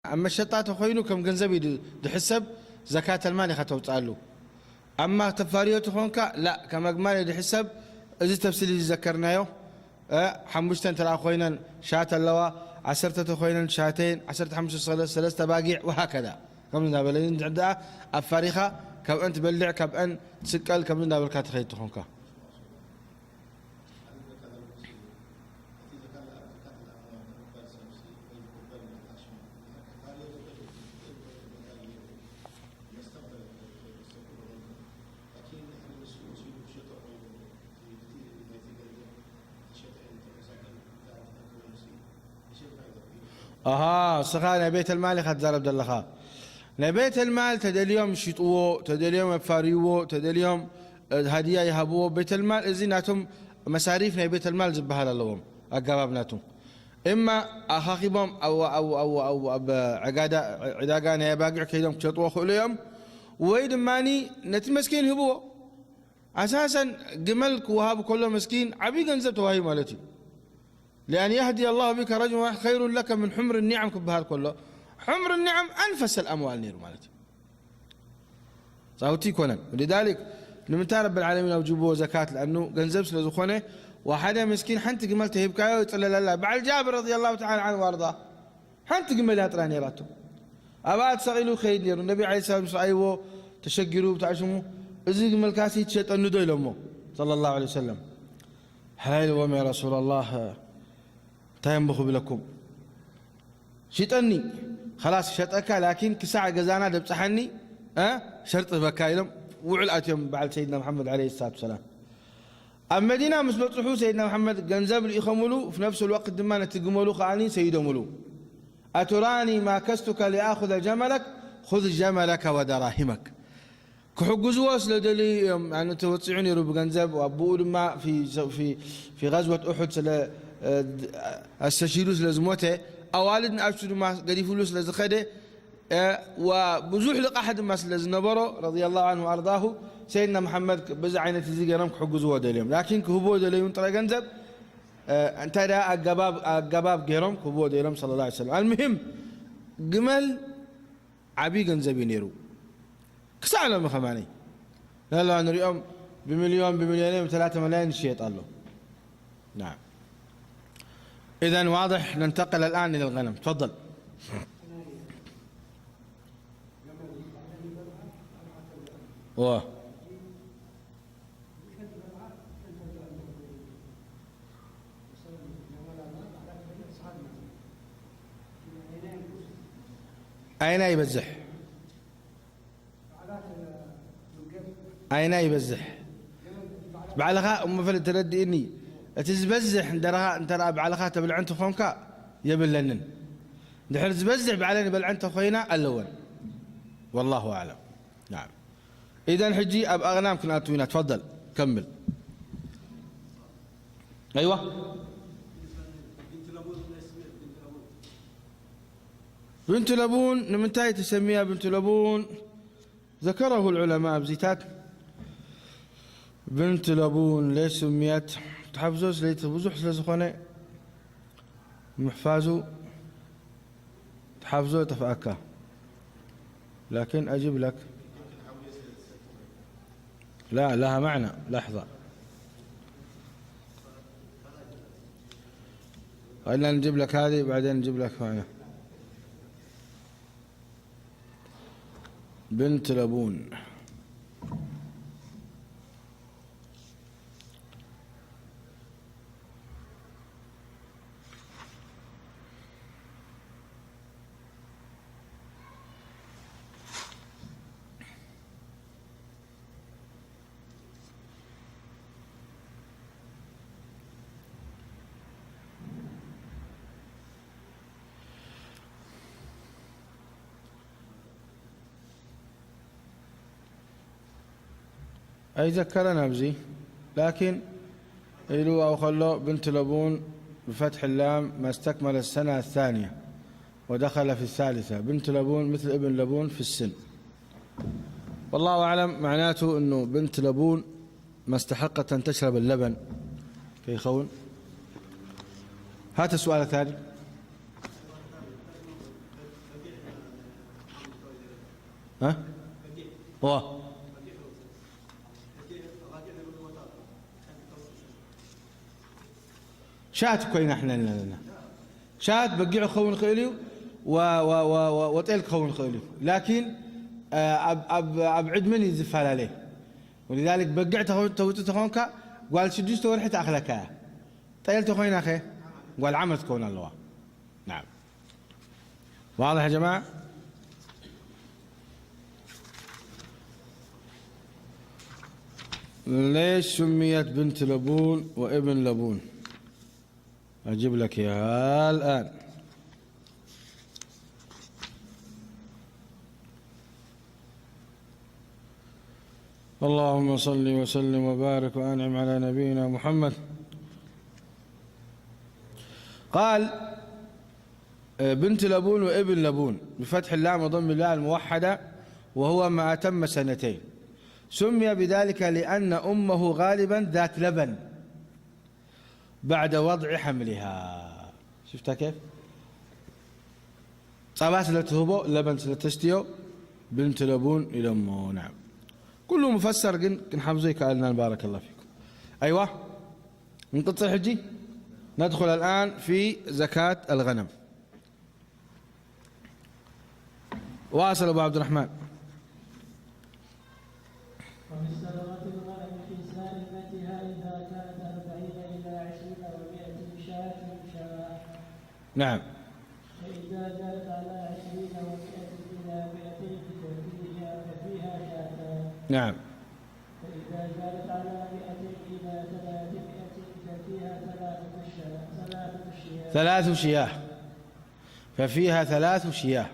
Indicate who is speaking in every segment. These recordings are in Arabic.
Speaker 1: أما الشطات خوينو كم جنزبي دحسب زكاة المال خطوت قالوا أما تفارية خونك لا كما جمال دحسب إذا تفسير ذكرنا يو حمشتن ترى خوينا شات اللوا عشرة خوينا شاتين عشرة حمش ثلاثة باقي وهكذا كم من دابلين عندها الفارخة كم أنت بلع كم أن تسكال كم من دابل كات خيط خونك سخانة بيت المال خد زار عبد الله نبيت المال تدي اليوم شيطوه تدي اليوم يفاريوه تدي اليوم هدية يهبوه بيت المال إذناتهم مصاريفنا بيت المال زبها لهم أقربناتهم إما أخاخبهم أو عقادة عداقانا يباقع كيدهم شيطوه خليهم ويد ماني نتمسكين هبوه أساسا قملك وهاب كله مسكين عبي قنزب تواهي مالتي لأن يهدي الله بك رجلا خير لك من حمر النعم كبهال كله حمر النعم أنفس الأموال نير مالتي صوتي كونن ولذلك نمتار رب العالمين أوجبوه زكاة لأنه قنزب سلزخونه وحدا مسكين حنت قملته يبكى ويطلع لله بعد جابر رضي الله تعالى عنه وارضاه حنت قملها تراني راتو أبات صغيلو خير نير النبي عليه الصلاة والسلام أيوه تشجروا بتعشموا إذا قمل كاسي تشت أنه دوي لأمه صلى الله عليه وسلم هاي وما يا رسول الله تيمبخ بلكم شيطني خلاص شتك لكن كساعة جزانا دبصحني شرط بكايلم وعلقت يوم بعد سيدنا محمد عليه الصلاة والسلام المدينة مسبطحو سيدنا محمد جنزاب الإخملو في نفس الوقت دمانة تقملو خاني سيدملو أتراني ما كستك لآخذ جملك خذ جملك ودراهمك كحجزوا سلدلي يعني توصيعني رب جنزاب وأبول ما في غزوة أحد استشيروس لازمته أوالدنا أبشروا ما قدي فلوس لازخده وبزوح لق أحد ما لازنبره رضي الله عنه وأرضاه سيدنا محمد بزعينة زيجرام كحجزوا دليم لكن كهبوا دليم ترى جنزب أنت دا الجباب جيرام كهبوا دليم صلى الله عليه وسلم المهم جمل عبي جنزب ينيرو كسعنا مخماني لا أنا اليوم بمليونين و3 ملايين شيء طالو نعم إذن واضح ننتقل الآن إلى الغنم تفضل أين يبزح أين يبزح بعلها أم فلت تردي إني تزبزح ترى بعلها تبلعنت خونك يبلنن نحن تزبزح بعلني بلعنت خوينا اللون والله أعلم نعم إذا حجي أب أغنام كنا أتوينا تفضل كمل أيوة بنت لبون نمنتهي تسميها بنت لبون ذكره العلماء بزيتات بنت لبون ليش سميت تحفزوس ليت بزوح لزخونه محفازو تحفزو تفاكا لكن أجيب لك لا لها معنى لحظة قلنا نجيب لك هذه بعدين نجيب لك معنى بنت لبون أي ذكرنا بزي لكن إلو أو خلو بنت لبون بفتح اللام ما استكمل السنة الثانية ودخل في الثالثة بنت لبون مثل ابن لبون في السن والله أعلم معناته أنه بنت لبون ما استحقت أن تشرب اللبن كي يخون هات السؤال الثاني ها؟ هو شات كوين احنا لنا شات بقيع خون خيليو وطيل خون خيليو لكن ابعد من يزفال عليه ولذلك بقعت توت خونك قال شديست ورحت اخلك طيل تخوين اخي قال عمل تكون الله. نعم واضح يا جماعه. ليش سميت بنت لبون وابن لبون؟ أجيب لك إياها الآن. اللهم صل وسلم وبارك وأنعم على نبينا محمد. قال بنت لبون وابن لبون بفتح اللام وضم اللام الموحدة وهو ما أتم سنتين. سمي بذلك لأن أمه غالبا ذات لبن بعد وضع حملها. شفتها كيف؟ صابات لتهبو لبن لتشتيو بنت لبون إلى أمه. نعم كله مفسر كن حفظي قالنا بارك الله فيكم. أيوة نقطع الحجي. ندخل الآن في زكاة الغنم. واصل أبو عبد الرحمن.
Speaker 2: وفي الصدقة الغنم في سائمتها إذا كانت 40 إلى 20 و100 شاة شاة.
Speaker 1: نعم.
Speaker 2: فإذا زادت على 20 و100 إلى 200 ففيها شاتان.
Speaker 1: نعم.
Speaker 2: فإذا زادت على 100 إلى 300 ففيها ثلاث شياه.
Speaker 1: ففيها 3 شياه.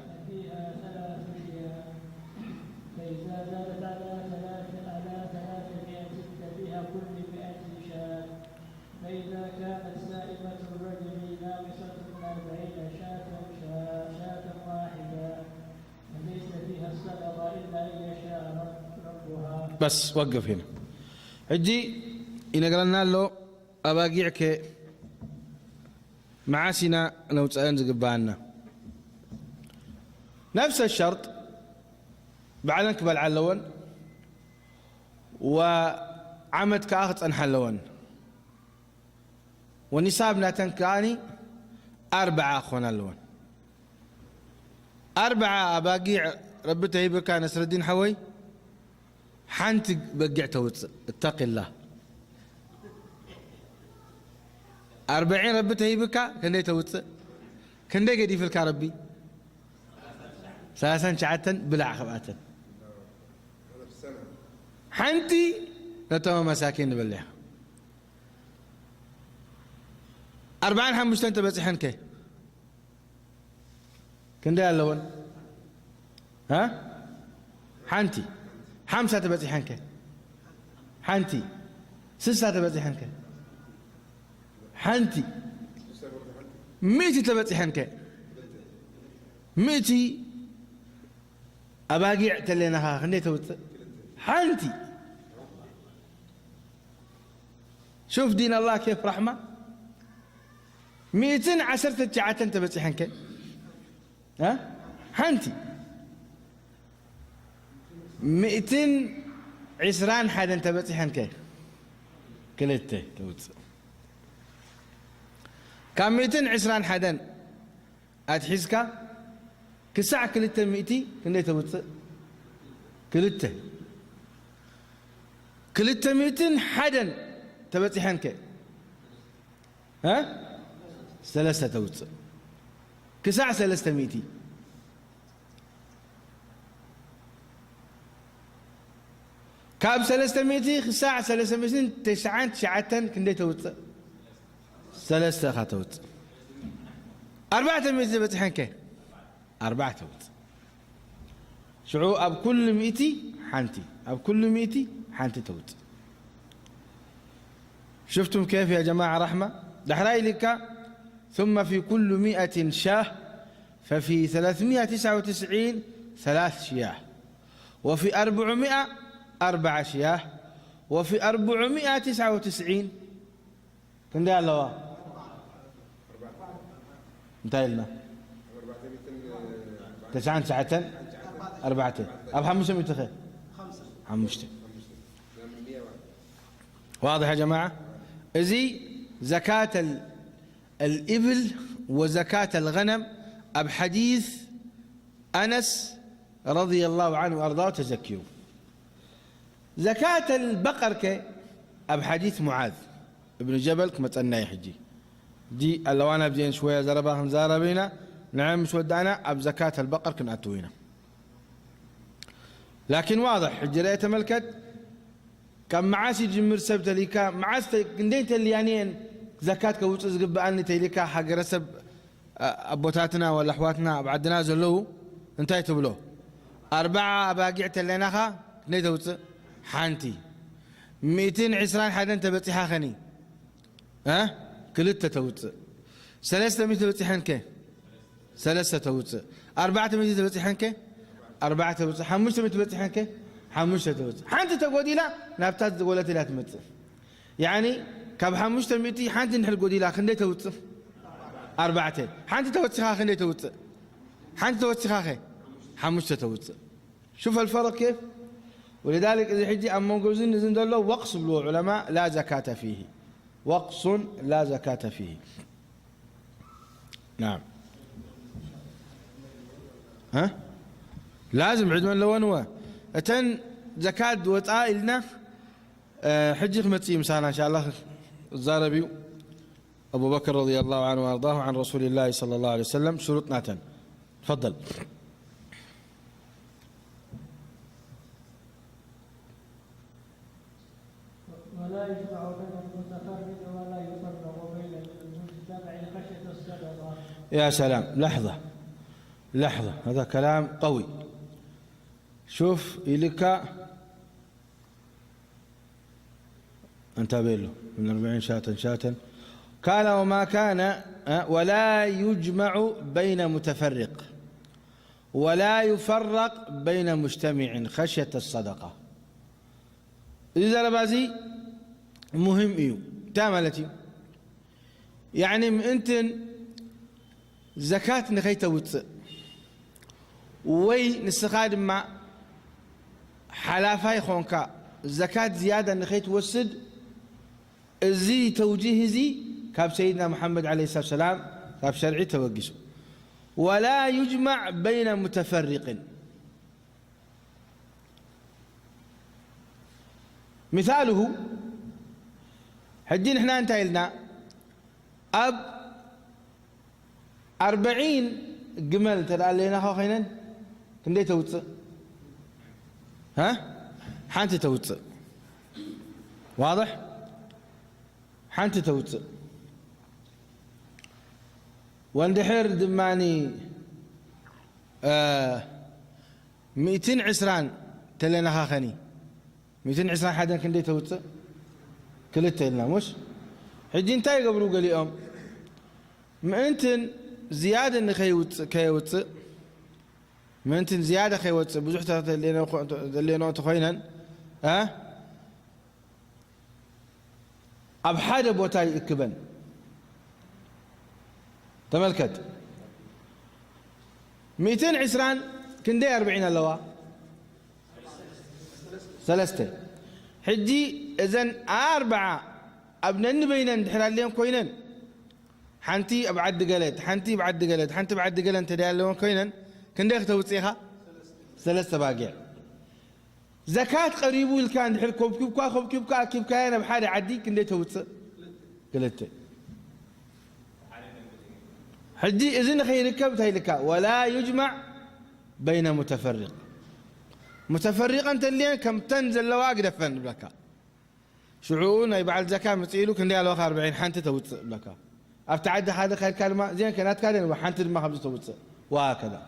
Speaker 2: فإذا زادت على 300 ففيها كل 100 شاة. فإذا كانت سائمة الرجل ناقصة من 40 شاة واحدة فليس فيها الصدقة إلا أن يشاء ربها.
Speaker 1: بس وقف هنا. هجي إن قلنا له أباقيعك معاسنا لو تسألن زقبانا نفس الشرط بعدك بالعلون وعمد كاخت انحلون ونسابنا تنكاني 4 أخونا اللون 4 أباقيع ربته يبكى نسر الدين حوي حنت بقعته اتق الله 40 ربته يبكى كندي توت كندي قدي في الكربي 3 شعة بلع خباتن حنتي نتوما مساكين نبلعها 40 حمشتن تبصحن كي كندي اللون ها حنتي 5 تبصحن كي حنتي 6 تبصحن كي حنتي 100 تبصحن كي 100 أباقي اعتليناها خليته حنتي. شوف دين الله كيف رحمة 210 شعة انت بس حنك ها حنتي 220 حد انت بس حنك كلته توت كان 220 حدا أتحسك كساعة كلته 200 كندي توت كلته 200 حدا تبتي حنك ها 3 توت كساعة 300 كاب 300 كساعة 300 9 كندي توت 3 خاتوت 400 تبتي حنك 4 توت شعو أب كل 100 حنتي أب كل 100 حنتي توت. شفتم كيف يا جماعة رحمة دحراي لك. ثم في كل 100 شاه ففي 399 3 شياه وفي 400 4 شياه وفي 499 كم ده الله انتهينا 9 ساعة 4 أب 500 خير 5 واضح يا جماعة إذي زكاة الإبل وزكاة الغنم أب حديث أنس رضي الله عنه وأرضاه تزكيوا زكاة البقر أب حديث معاذ ابن جبل كما تأنى يحجي دي اللوانا بزين شوية زرباهم زاربينا نعم مش ودعنا أب زكاة البقر كن أتوينا لكن واضح حجرية ملكت كم معاسي جمر سبت ليكا معاس كندين تليانين زكاة كوتز قبأني تليكا حق رسب أبوتاتنا ولا أحواتنا بعدنا زلو انتهي تبلو 4 أباقيع تليناها نيتوت حانتي 220 حدا انت بتيحا خني ها كلتا توت 300 تبتيحن كي 3 توت 400 تبتيحن كي 4 توت 500 تبتيحن كي 5 توت حانت تقودي لا نابتات قولتي لا تمت يعني كاب 500 حانت نحل قودي لا خندي توت 4 حانت توتخا خندي توت حانت توتخا خي 5 توت شوف الفرق كيف ولذلك إذا حجي أما نقولزين نزندل له وقص بلو علماء لا زكاة فيه وقص لا زكاة فيه نعم ها لازم عدوان لونوا أتن زكاة وتآئلنا حجي خمتي مثلا إن شاء الله الزاربي أبو بكر رضي الله عنه وأرضاه عن رسول الله صلى الله عليه وسلم شروطنا تن تفضل
Speaker 2: ولا يجمع بين المتفرد ولا يفرق بين المجتمع خشية الصدقة.
Speaker 1: يا سلام لحظة هذا كلام قوي شوف إلك انتبه له من 40 شاة كان وما كان ولا يجمع بين متفرق ولا يفرق بين مجتمع خشية الصدقة إذا لبازي مهم إيو تاملتي يعني أنت زكاة نخيت وت وي نستخدم مع حلافاي خونكا زكاة زيادة نخيت وسد زي توجيه زي كاب سيدنا محمد عليه الصلاة والسلام كاب شرعي توقسه ولا يجمع بين متفرق مثاله حدين احنا انتهينا أب 40 جمل ترى لنا خو خينن كندي توت ها حانت توت واضح حانت توت واندحر دماني 220 تلنا خا خني 220 حدا كندي توت كلتا لنا مش حجي انتي قبلوا قال لي ما انتن زياده نخيوت كيوت ما انتن زياده خيوت بزحت اللي نو تخينن ها اب حدا بوتاي اكبن تملكت 220 كندي 40 اللوا 3 حجي اذن 4 ابنن بينن دحرالين كوينن حنتي ابعد قلت حنتي بعد قلت حنتي بعد قلت انت دالون كوينن كندي توصيها 3 باقي زكاة قريبو الكان دحر كوب كوب كاين بحال عدي كندي توص قلت حجي اذن خيرك بتايلك ولا يجمع بين متفرق متفرقا تلين كم تنزل لواق دفن بلكا شعون يبعل زكاة متيلو كندي على 40 حنت توت بلكا افتعد هذا خير كلمة زين كانت كان حنت ما خبز توت وهكذا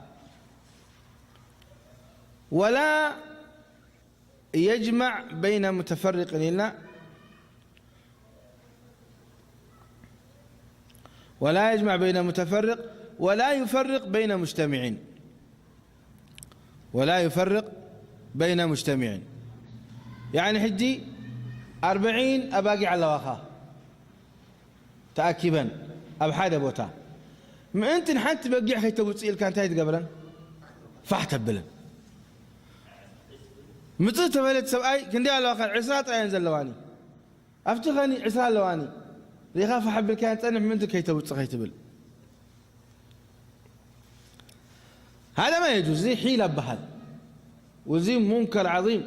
Speaker 1: ولا يجمع بين متفرق إلا ولا يجمع بين متفرق ولا يفرق بين مجتمعين ولا يفرق بين مجتمعين يعني حجي 40 أباقي على واخا تأكيبا أب حدا بوتا ما أنت حتى بقي حي تبصيل كانت هاي قبلا فاحتبلن متى تبلت سبأي كندي على واقع عسرات عين زلواني أفتخني عسرات لواني يخاف حب الكائن تأنح من كي تبل هذا ما يجوز زي حيلة بهل وزي منكر عظيم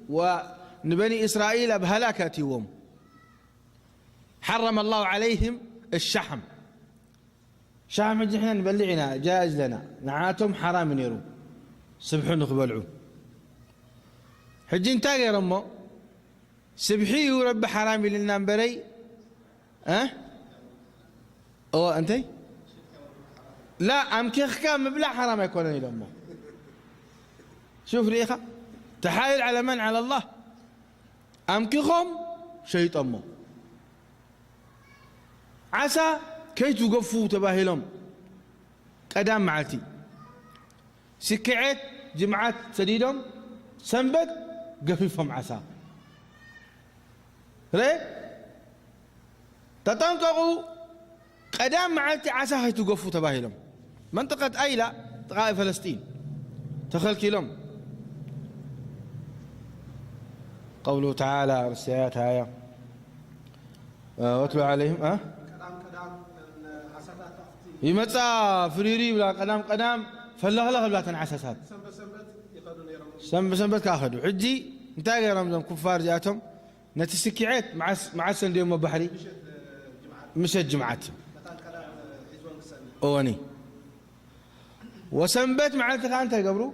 Speaker 1: ونبني إسرائيل بهلاكات يوم حرم الله عليهم الشحم شحم احنا نبلعنا جائز لنا نعاتهم حرام يرو سبحوا نقبلعوا حجين تاقي رمو سبحي ورب حرامي لنا بري او انتي لا امكيخ كان مبلع حرام يكون لامه شوف ريخه تحايل على من على الله امكيخهم شيء امه عسى كي توقفوا تباهلهم قدام معلتي سكعت جمعات سديدهم سنبت قفيفهم عسى ري تتنققوا قدام معلتي عسى هاي توقفوا تباهلهم منطقة أيلا تقاء فلسطين تخلكي لهم قوله تعالى رسيات هاي واتلو عليهم يمتى فريري ولا قدام فالله بلا تنعسسات سنبت كاخذوا حجي انتاقي رمضان كفار جاتهم نتسكيعات مع السندي يوم بحري مشت جمعات اواني وسنبت مع التقان تقبروا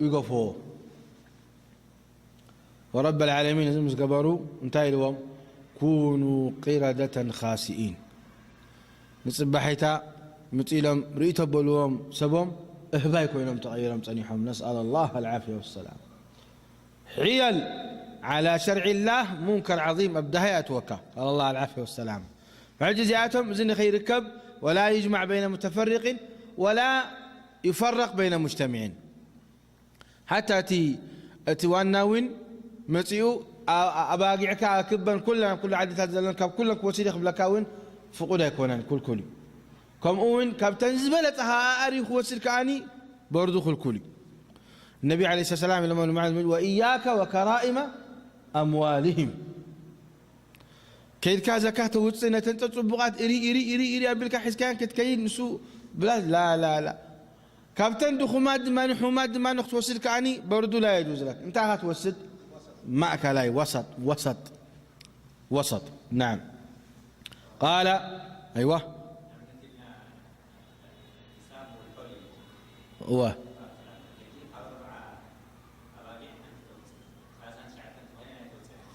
Speaker 1: يقفوا ورب العالمين زمز قبروا انتهي لهم كونوا قردة خاسئين نصبحيتا متيلم ريت بلوم سبهم اهباي كوينهم تغيرهم صنيحهم نسأل الله العافية والسلام حيل على شرع الله منكر عظيم ابدها اتوكا قال الله العافية والسلام معجزاتهم زين خير ركب ولا يجمع بين متفرق ولا يفرق بين مجتمعين حتى اتي واناوين متيو اباقعك كبا كل عدد زلن كاب كلك وسيله قبلكاوين فقود يكونن كل كم أون كابتن زبلتها أريخ وسلكاني برضو كلي النبي عليه الصلاة والسلام لما معاذ وإياك وكرائم أموالهم كيد كازكاة وتصينا تنتصبقات إري قبلك حسكان كتكيد نسو بلاد لا كابتن دخماد ما نخت وسلكاني برضو لا يجوز لك انت هتوسد معك لا وسط نعم قال أيوه هو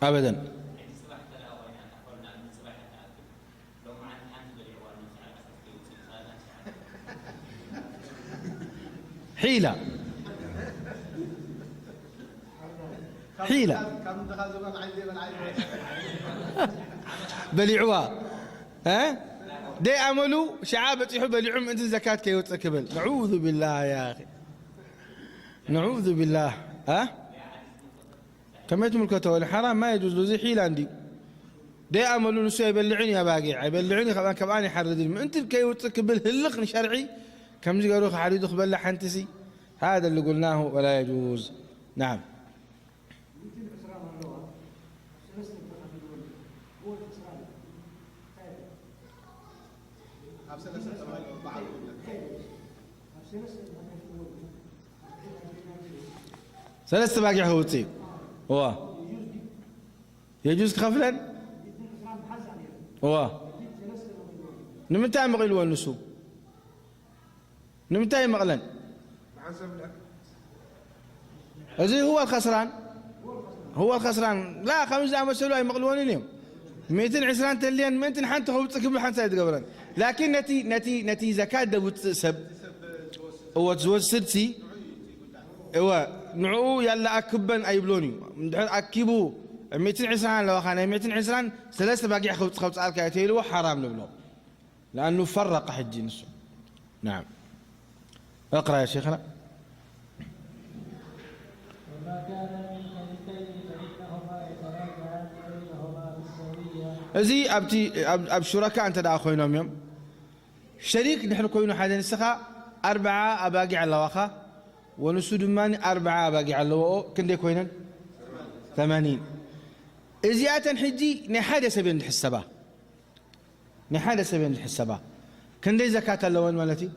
Speaker 1: أبدا حيلة بلعوا دي عملوا شعابة يحب بلعهم انت زكاة كي يتقبل نعوذ بالله يا أخي نعوذ بالله كما يتم الكتوى الحرام ما يجوز له زي حيلة عندي دي عملوا نسوا يبلعني يا باقي يبلعني كمان يحردين انت كي يتقبل هلقن شرعي كم زي قالوا حريد خبل حنتسي هذا اللي قلناه ولا يجوز نعم ثلاثة باقي حوتي هو يجوز خفلا هو نمتى مغلو النسوب نمتى مغلن زي هو الخسران لا 5 عام مسؤول مغلوين اليوم 200 عسران تلين 200 حنت هو تكمل حنت قبرا لكن نتي زكاة دو تسب هو تزوج سدسي هو نعو يلا أكبن أيبلوني أكيبو 200 عسران لو خانة 200 عسران 3 باقي خوت على كاتيلو حرام نبلو لأنه فرق حجي نسو نعم اقرأ يا شيخنا
Speaker 2: وما كان من شريكين فإنهما يتراجعان بينهما بالسوية
Speaker 1: زي أب شركاء أنت دا أخوينهم يوم شريك نحن كوينو حدا نسخة 4 أباقي على واخا ونسود ماني 4 أباقي على وقو كندي كوينن 80 إزياء حجي نحادة سبين الحسابة نحادة سبين الحسابة كان دي زكاة اللوان مالتي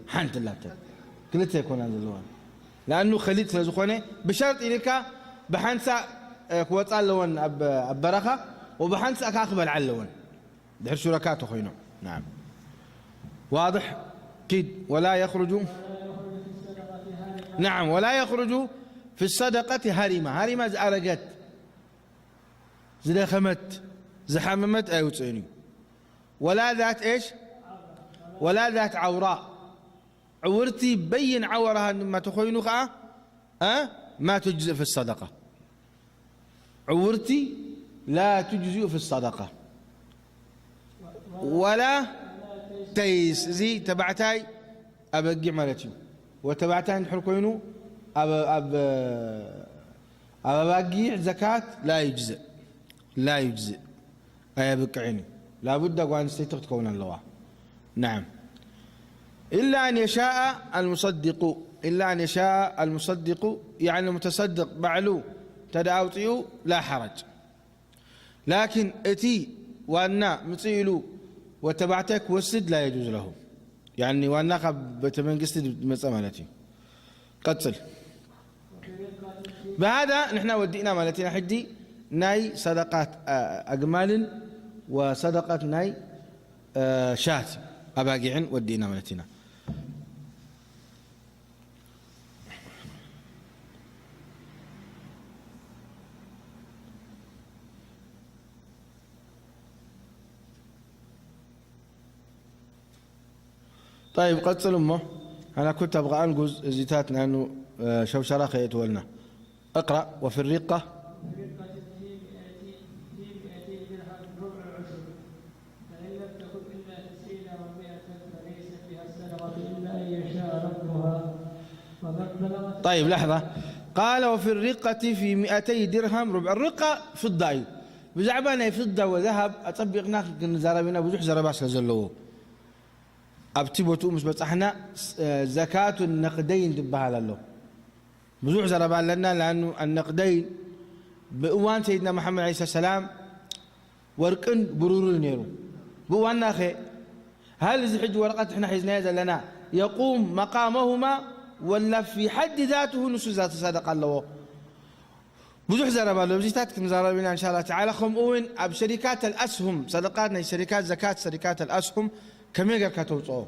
Speaker 1: حانت الله كلتها يكون هذا اللوان لأنه خليت لزخونة بشرط إليك بحنسا كواتس اللوان أبرخة وبحنسا أقبل على اللوان دحر شركاته خينو نعم واضح كيد ولا يخرج نعم ولا يخرج في الصدقة هرمة زأرقت زدخمت زحممت أيوتيني ولا ذات إيش ولا ذات عوراء عورتي بين عورها ما تخوينوخا ما تجزئ في الصدقة عورتي لا تجزئ في الصدقة ولا تيس زي تبعتاي أبقع مالتي وتبعتاي نحر كوينو أبقع زكاة لا يجزئ أي بقعيني لا بد أن تكون اللواء نعم إلا أن يشاء المصدق يعني المتصدق بعلو تداوطيو لا حرج لكن اتي وانا مصيلو وتبعتك وسد لا يجوز له يعني وانا بتمنقست مصمالتي قتل بهذا نحن ودينا مالتنا حدي ناي صدقات أجمال وصدقات ناي شات أباقعن ودينا مالتنا طيب قتل أمه أنا كنت أبغى أنقز زيتات لأنه شوشرة خيط ولنا اقرأ وفي الرقة طيب لحظة قال وفي الرقة في 200 درهم ربع الرقة فضة أيوه بزعبانة فضة وذهب أطبقنا زربنا بزح زرباس لزلوه أبتبوتو مش بس احنا زكاة النقدين دبها له بزوح زربان لنا لأنه النقدين بأوان سيدنا محمد عليه السلام ورقن برور نيرو بأوان أخي هل زحج ورقة احنا حيزنا لنا يقوم مقامهما ولا في حد ذاته نص ذات صدق الله بزوح زربان لو زيتاتكم زربنا إن شاء الله تعالى خمؤون بشركات الأسهم صدقاتنا شركات زكاة شركات الأسهم كم يقدر كتوصو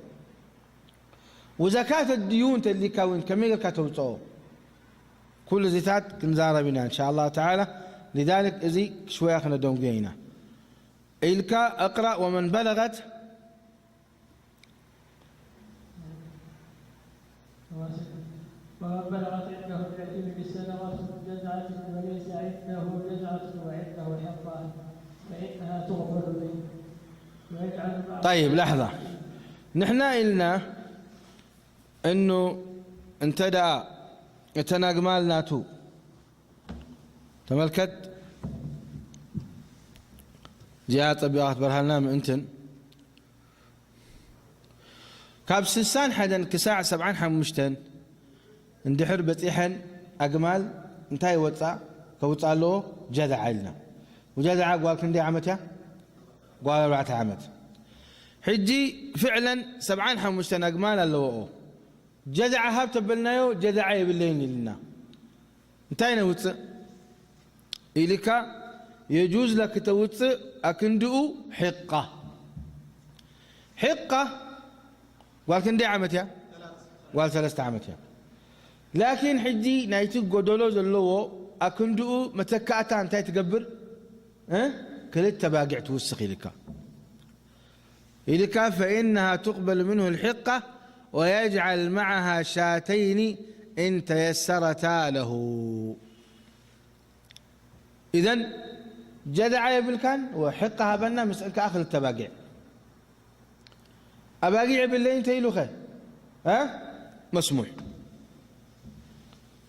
Speaker 1: وزكاة الديون اللي كون كم يقدر كتوصو كل زيتات كنزارة بنا إن شاء الله تعالى لذلك إزي شوية خنا دوم بينا إلك أقرأ ومن بلغت
Speaker 2: عنده اليتيم بالسنوات جزعة وليس عنده جزعة وعنده حقة فإنها تغفر له.
Speaker 1: طيب لحظة نحن إلنا إنه انتدى يتناقمال ناتو تملكت جاء طبيعات برهالنا من انتن كاب سلسان حدا كساعة 70 حمشتن اندحر بطيحن أقمال انتاي وطا كوطا له جذع لنا وجذع قال كندي عمتها قال 4 عمت حجي فعلا 70 حمشتن أقمال اللي جذع هاب تبلنايو جذع بالليل لنا انتاي نوطا إليك يجوز لك توطا أكندو حقة قال كندي عمتها قال 3 عمتها لكن حجي نايتو قدولو زلو أكندو متكاتا انتاي تقبر كلت تباقع توسخ إليك فإنها تقبل منه الحقة ويجعل معها شاتين إن تيسرتا له. إذن جدع يبلكان وحقها بنا مسألك آخر التباقع أباقع بالليل تيلو خير مسموح.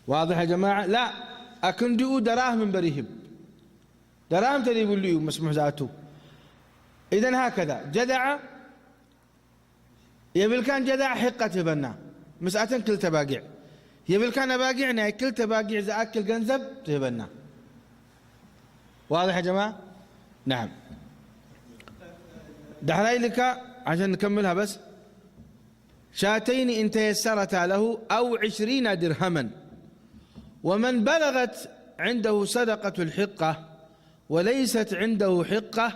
Speaker 1: واضح يا جماعة؟ لا أكندو دراهم من بريهم دراهم تلي يقول لي مسموح ذاته. إذن هكذا جدع يبلكان جدع حقة بنا مسألة كل تباقع يبلكان باقعنا كل تباقع إذا أكل جنزب تبنا واضح يا جماعة؟ نعم. دحري لك عشان نكملها بس. شاتين إن تيسرتا له أو 20 درهما. ومن بلغت عنده صدقة الحقة وليست عنده حقة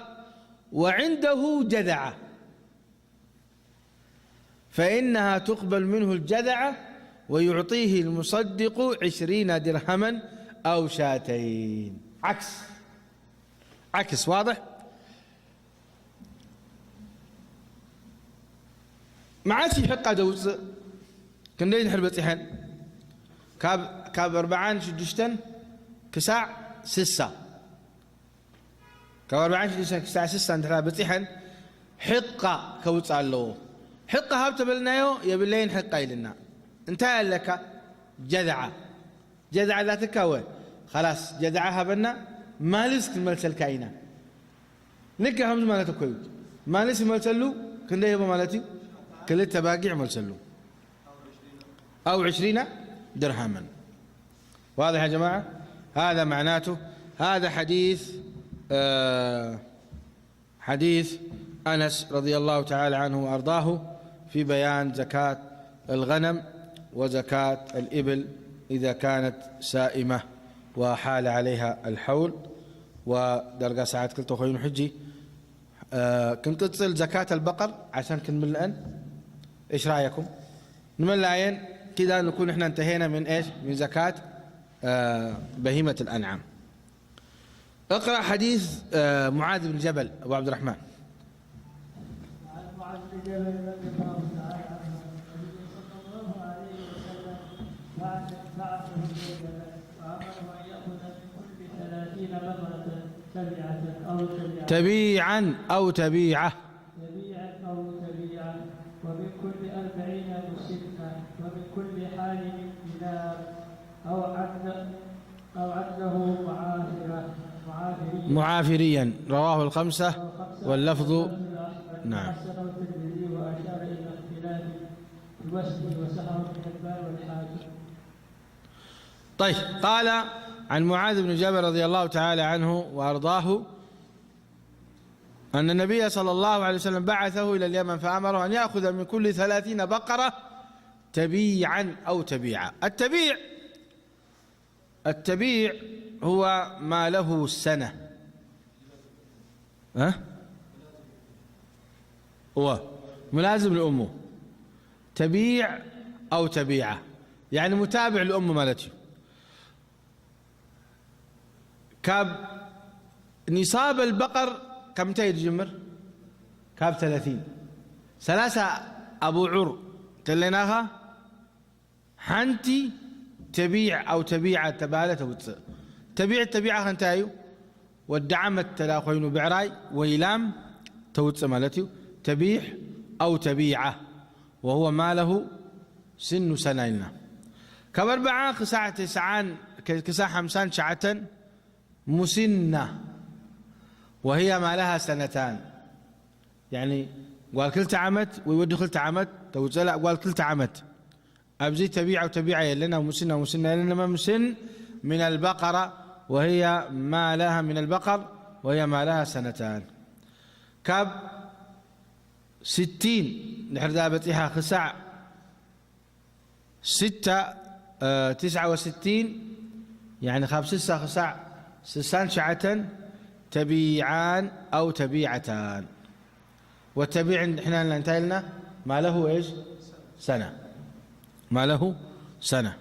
Speaker 1: وعنده جذعة فإنها تقبل منه الجذعة ويعطيه المصدق 20 درهما أو شاتين. عكس. واضح؟ ما عادش حقة دوز كندين حربتيحن كاب 4 كساع 6 كاب 4 كساع 6 انت بتيحن حقة كوص له حقة هاب تبلنايو يبلين حقة لنا انت لك جذعة لا تكوي خلاص جذعة هبنا ما لسك الملسل كاينة نك همز مالته كوي ما لسك ملسلو كنده يبا مالتي كل التباقي ملسلو أو 20 درهما. واضح يا جماعة؟ هذا معناته. هذا حديث أنس رضي الله تعالى عنه وأرضاه في بيان زكاة الغنم وزكاة الإبل إذا كانت سائمة وحال عليها الحول. ودرجة ساعات كنت أخوين حجي كنت تصل زكاة البقر عشان كنمل الآن. إيش رأيكم؟ نمل الآن كذا نكون إحنا انتهينا من إيش؟ من زكاة بهيمة الأنعام. اقرأ حديث معاذ بن جبل أبو عبد الرحمن.
Speaker 2: عن معاذ بن جبل رضي الله تعالى عنه النبي صلى الله عليه وسلم بعثه بالجبل وأمره أن يأخذ من كل 30 بقرة
Speaker 1: تبيعا أو تبيعة
Speaker 2: ومن كل 40 مسنة ومن كل حال دينار أو عدله
Speaker 1: معافريا. رواه الخمسة واللفظ نعم.
Speaker 2: وأشار إلى اختلاف الوزن وسحر ابن حبان والحاكم.
Speaker 1: طيب. قال عن معاذ بن جبل رضي الله تعالى عنه وأرضاه أن النبي صلى الله عليه وسلم بعثه إلى اليمن فأمره أن يأخذ من كل 30 بقرة تبيعا أو تبيعا. التبيع هو ما له سنة. هو ملازم لأمه. تبيع أو تبيعة يعني متابع لأمه مالته. كاب نصاب البقر كم تيجمر؟ كاب 30 3 أبو عر تليناها حنتي تبيع أو تبيعة تبالة وتص تبيعة خنتايو والدعمت تلاخوين بعراي ويلام توتص مالتي تبيع أو تبيعة وهو ما له سن سنين. كبربعة كساعة 9 كساعة 5 شعة مسنة وهي ما لها 2 يعني قال كل تعمت ويودي كل تعمت توزلا قال كل تعمت أبزي تبيع وتبيع لنا ومسنة لنا ما مسن من البقرة وهي ما لها من البقر وهي ما لها 2 كاب 60 نحر ذابتها خساع 69 يعني 5 خساع 6 شعة تبيعان أو تبيعتان. والتبيع احنا اللي انتهينا ما له ايش؟ سنة. ما له سنة.